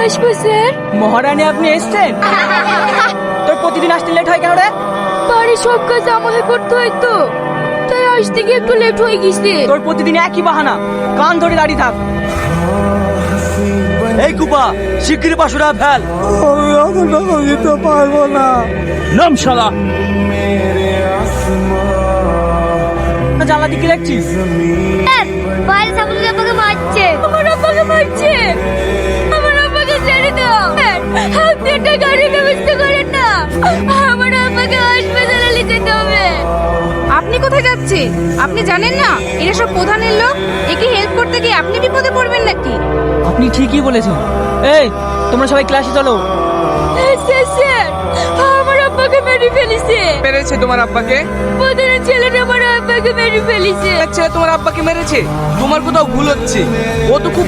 আসবো স্যার। মহারানী আপনি এসছেন? তোর প্রতিদিন আসতে লেট হয় কেন রে? বাড়ির সব কাজ আমাকে করতে হয় তো, তাই আসতে গিয়ে একটু লেট হয়ে গেছে। তোর প্রতিদিন একই বাহানা, কান ধরে দাঁড়িয়ে থাক। এই কুপা, শিগগিরই 500 টাকা ফেল। আমি অত টাকা দিতে পারবো না। নাম শালা। জানলা দিকে দেখছিস? বাইরে সামনে আব্বাকে মারছে। আমার আব্বাকে মারছে। আমার আব্বাকে ছেড়ে দাও। আপনি একটা গাড়ির ব্যবস্থা করেন না, আমার আব্বাকে হাসপাতালে নিয়ে যেতে হবে। আপনি কোথায় যাচ্ছেন? আপনি জানেন না এরা সব প্রধানের লোক? একে হেল্প করতে গিয়ে আপনি বিপদে পড়বেন নাকি? আপনি ঠিকই বলেছেন। এই তোমরা সবাই ক্লাসে চলো। স্যার স্যার, আমার আব্বাকে মেরে ফেলেছে। মেরেছে তোমার আব্বাকে? প্রধানের ছেলেটা আমার আব্বাকে মেরে ফেলেছে। ছেলে তোমার আব্বাকে মেরেছে? তোমার কোথাও ভুল হচ্ছে। ও তো খুব